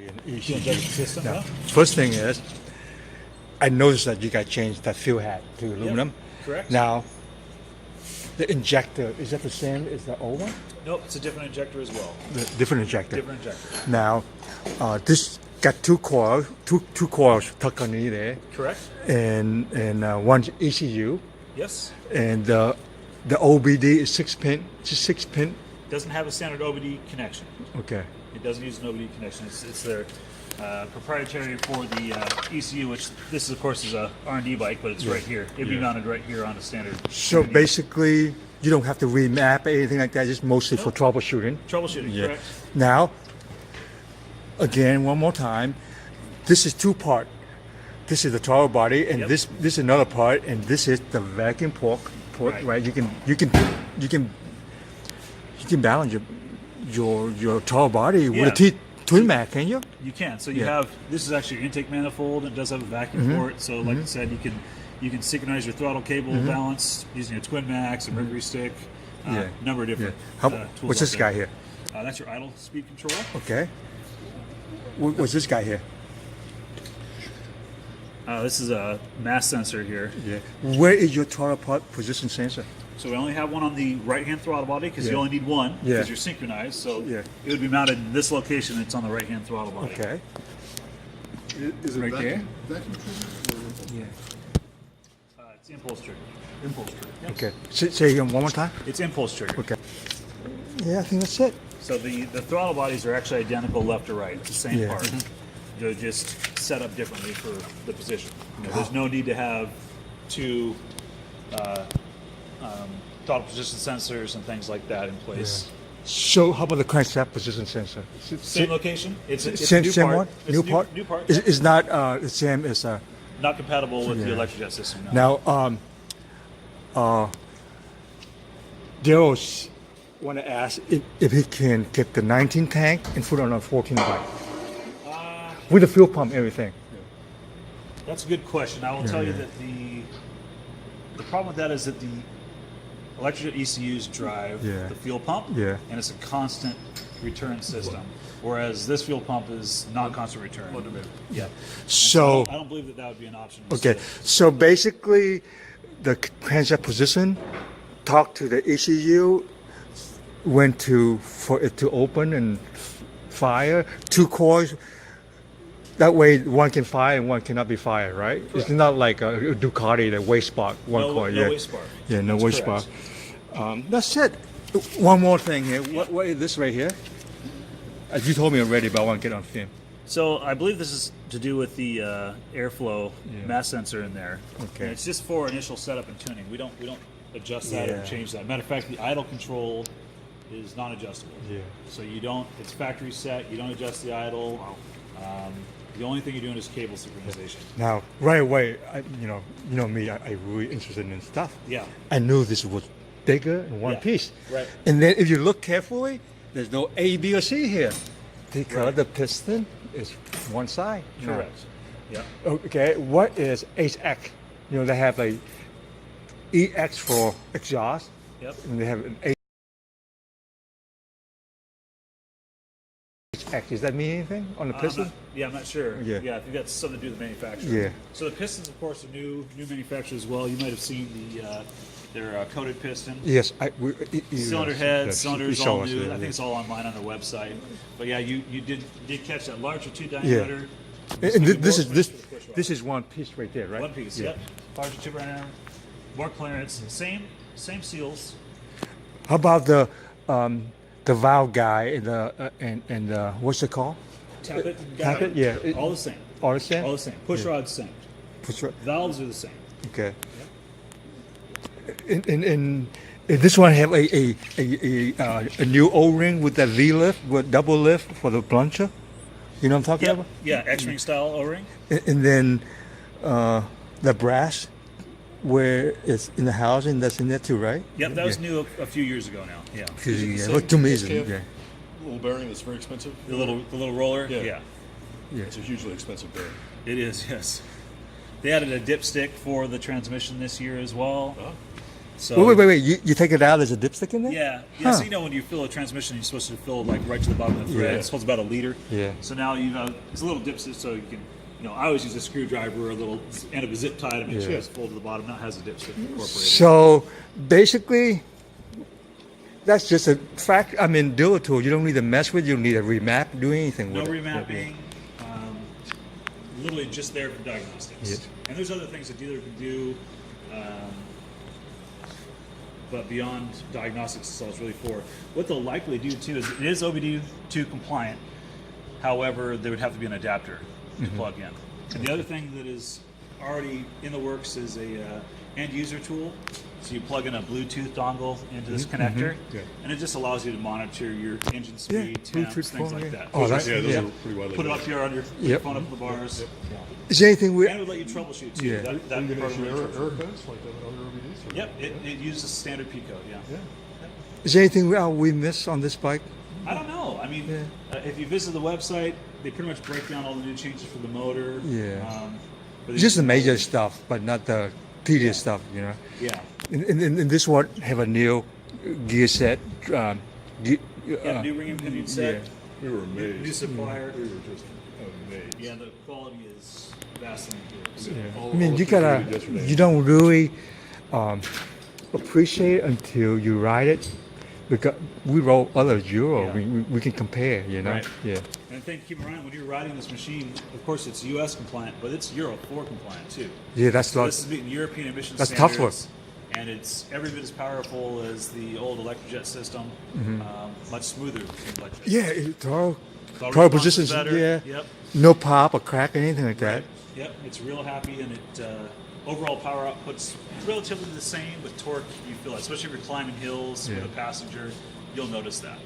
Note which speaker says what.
Speaker 1: System,
Speaker 2: Now,
Speaker 1: yeah.
Speaker 2: first thing is, I noticed that you guys changed that fuel head to aluminum.
Speaker 1: Correct.
Speaker 2: Now, the injector, is that the same as the old one?
Speaker 1: Nope, it's a different injector as well.
Speaker 2: The different injector.
Speaker 1: Different injector.
Speaker 2: Now, this got two coils tucked underneath there,
Speaker 1: Correct.
Speaker 2: and one ECU,
Speaker 1: Yes.
Speaker 2: and the OBD is 6 pin, just 6 pin.
Speaker 1: Doesn't have a standard OBD connection.
Speaker 2: Okay.
Speaker 1: It doesn't use an OBD connection. It's their proprietary for the ECU, which this, of course, is a R&D bike, but it's right here. It'd be mounted right here on a standard.
Speaker 2: So basically, you don't have to remap anything like that. Just mostly for troubleshooting.
Speaker 1: Troubleshooting, correct.
Speaker 2: Now, again, one more time. This is two-part. This is the throttle body, and this is another part, and this is the vacuum port. Right? You can balance your throttle body with a twin mac, can you?
Speaker 1: You can. So you have, this is actually your intake manifold. It does have a vacuum port. So like I said, you can synchronize your throttle cable balance using a twin max, a Mercury stick, number of different tools.
Speaker 2: What's this guy here?
Speaker 1: That's your idle speed control.
Speaker 2: Okay. What's this guy here?
Speaker 1: This is a mass sensor here.
Speaker 2: Yeah. Where is your throttle position sensor?
Speaker 1: So we only have one on the right-hand throttle body because you only need one because you're synchronized. So it would be mounted in this location. It's on the right-hand throttle body.
Speaker 2: Okay.
Speaker 3: Is it
Speaker 2: right
Speaker 3: vacuum trigger?
Speaker 2: Yeah.
Speaker 1: It's impulse trigger.
Speaker 3: Impulse trigger.
Speaker 1: Yes.
Speaker 2: Okay. Say again one more time.
Speaker 1: It's impulse trigger.
Speaker 2: Okay. Yeah, I think that's it.
Speaker 1: So the throttle bodies are actually identical left to right. It's the same part. They're just set up differently for the position. There's no need to have two throttle position sensors and things like that in place.
Speaker 2: So how about the crankshaft position sensor?
Speaker 1: Same location. It's a
Speaker 2: Same,
Speaker 1: new
Speaker 2: same
Speaker 1: part.
Speaker 2: one?
Speaker 1: It's
Speaker 2: New
Speaker 1: a
Speaker 2: part?
Speaker 1: New part.
Speaker 2: It's not the same as
Speaker 1: Not compatible with the electric jet system. No.
Speaker 2: now. Daryl's want to ask if he can get the 19 tank and put it on a 14 bike with the fuel pump, everything.
Speaker 1: That's a good question. I will tell you that the problem with that is that the electric jet ECUs drive the fuel pump, and it's a constant return system. Whereas this fuel pump is non-constant return. Yeah.
Speaker 2: So
Speaker 1: I don't believe that would be an option.
Speaker 2: okay. So basically, the crankshaft position, talk to the ECU, went to for it to open and fire two coils. That way, one can fire and one cannot be fired, right? Correct. It's not like a Ducati, the waste spark, one coil.
Speaker 1: No waste spark.
Speaker 2: Yeah, no waste spark. That's it. One more thing here. What is this right here? As you told me already, but I want to get on film.
Speaker 1: So I believe this is to do with the airflow mass sensor in there.
Speaker 2: Okay.
Speaker 1: And it's just for initial setup and tuning. We don't adjust that or change that. Matter of fact, the idle control is non-adjustable.
Speaker 2: Yeah.
Speaker 1: So you don't. It's factory set. You don't adjust the idle. The only thing you're doing is cable synchronization.
Speaker 2: Now, right away, you know me, I really interested in stuff.
Speaker 1: Yeah.
Speaker 2: I knew this was bigger in one piece.
Speaker 1: Right.
Speaker 2: And then if you look carefully, there's no A, B, or C here because the piston is one side.
Speaker 1: Correct. Yeah.
Speaker 2: Okay. What is HX? They have like EX for exhaust.
Speaker 1: Yep.
Speaker 2: And they have an HX. Does that mean anything on the piston?
Speaker 1: I'm not sure.
Speaker 2: Yeah.
Speaker 1: I think that's something to do with the manufacturer.
Speaker 2: Yeah.
Speaker 1: So the pistons, of course, are new manufacturer as well. You might have seen their coated piston.
Speaker 2: Yes.
Speaker 1: Cylinder heads, cylinders, all new.
Speaker 2: Yeah,
Speaker 1: I think it's all online on their website. But yeah, you did catch that larger 2 diameter.
Speaker 2: Yeah. And this is one piece right there, right?
Speaker 1: One piece. Yep. Larger 2 diameter, more clearance, same seals.
Speaker 2: How about the valve guy and what's it called?
Speaker 1: Tappet,
Speaker 2: yeah.
Speaker 1: All the same.
Speaker 2: All the same.
Speaker 1: All the same. Push rod's same. Valves are the same.
Speaker 2: Okay. And this one have a new O-ring with that V lift, with double lift for the plunger. You know what I'm talking about?
Speaker 1: Yeah, X-ring style O-ring.
Speaker 2: And then the brass, where it's in the housing, that's in there too, right?
Speaker 1: Yep, that was new a few years ago now. Yeah.
Speaker 2: Look to me, yeah.
Speaker 3: Little bearing that's very expensive.
Speaker 1: The little roller.
Speaker 3: Yeah.
Speaker 2: Yeah.
Speaker 3: It's a hugely expensive bearing.
Speaker 1: It is. Yes. They added a dipstick for the transmission this year as well. So
Speaker 2: Wait. You take it out as a dipstick in there?
Speaker 1: Yeah.
Speaker 2: Huh.
Speaker 1: So you know when you fill a transmission, you're supposed to fill like right to the bottom of the thread.
Speaker 2: Yeah.
Speaker 1: It holds about a liter.
Speaker 2: Yeah.
Speaker 1: So now it's a little dipstick, so you can. I always use a screwdriver or a little end of a zip tie to make sure
Speaker 2: Yeah.
Speaker 1: it's full to the bottom. Now it has a dipstick incorporated.
Speaker 2: So basically, that's just a fact. I mean, dealer tool. You don't need to mess with. You don't need to remap. Do anything
Speaker 1: No
Speaker 2: with it.
Speaker 1: remapping. Literally just there for diagnostics.
Speaker 2: Yeah.
Speaker 1: And there's other things a dealer can do, but beyond diagnostics, is all it's really for. What they'll likely do too is it is OBD2 compliant. However, there would have to be an adapter to plug in. And the other thing that is already in the works is a end user tool. So you plug in a Bluetooth dongle into this connector, and it just allows you to monitor your engine speed, temps,
Speaker 2: Bluetooth
Speaker 1: things
Speaker 2: phone,
Speaker 1: like
Speaker 2: yeah.
Speaker 1: that.
Speaker 2: Oh,
Speaker 3: Those
Speaker 2: that-
Speaker 3: are, those
Speaker 2: yeah.
Speaker 3: are pretty widely
Speaker 1: Put it
Speaker 3: used.
Speaker 1: up here on your
Speaker 2: Yep.
Speaker 1: phone up in the bars.
Speaker 2: Is there anything we?
Speaker 1: And it would let you troubleshoot too.
Speaker 2: Yeah.
Speaker 1: That
Speaker 3: Are you
Speaker 1: part
Speaker 3: going to
Speaker 1: would
Speaker 3: issue
Speaker 1: let you
Speaker 3: error
Speaker 1: troubleshoot.
Speaker 3: codes like other OBDs? or-
Speaker 1: Yep, it uses standard P code, yeah.
Speaker 3: Yeah.
Speaker 2: Is there anything we miss on this bike?
Speaker 1: I don't know. I mean,
Speaker 2: Yeah.
Speaker 1: if you visit the website, they pretty much break down all the new changes for the motor.
Speaker 2: Yeah.
Speaker 1: for
Speaker 2: Just the major stuff, but not the tedious stuff.
Speaker 1: Yeah.
Speaker 2: And this one have a new gear set.
Speaker 1: Yeah, new ring and pinion set,
Speaker 3: We were amazed.
Speaker 1: new supplier.
Speaker 3: We were just amazed.
Speaker 1: Yeah, the quality is vastly improved.
Speaker 3: All-
Speaker 2: I mean,
Speaker 3: all
Speaker 2: you gotta.
Speaker 3: appreciated yesterday.
Speaker 2: You don't really appreciate it until you ride it, because we rode other Ural.
Speaker 1: Yeah.
Speaker 2: We can compare.
Speaker 1: Right.
Speaker 2: Yeah.
Speaker 1: And the thing to keep in mind when you're riding this machine, of course it's US compliant, but it's Euro 4 compliant too.
Speaker 2: Yeah, that's
Speaker 1: So
Speaker 2: not.
Speaker 1: this is meeting European emission
Speaker 2: That's tough
Speaker 1: standards. And it's every bit as powerful as the old Electrojet system, much smoother than Electrojet.
Speaker 2: Yeah, throttle
Speaker 1: Throttle
Speaker 2: throttle
Speaker 1: response is
Speaker 2: positions.
Speaker 1: better.
Speaker 2: Yeah.
Speaker 1: Yep.
Speaker 2: No pop or crack or anything like that.
Speaker 1: Yep, it's real happy, and it overall power output's relatively the same, but torque you feel it, especially if you're climbing hills with a passenger, you'll notice that.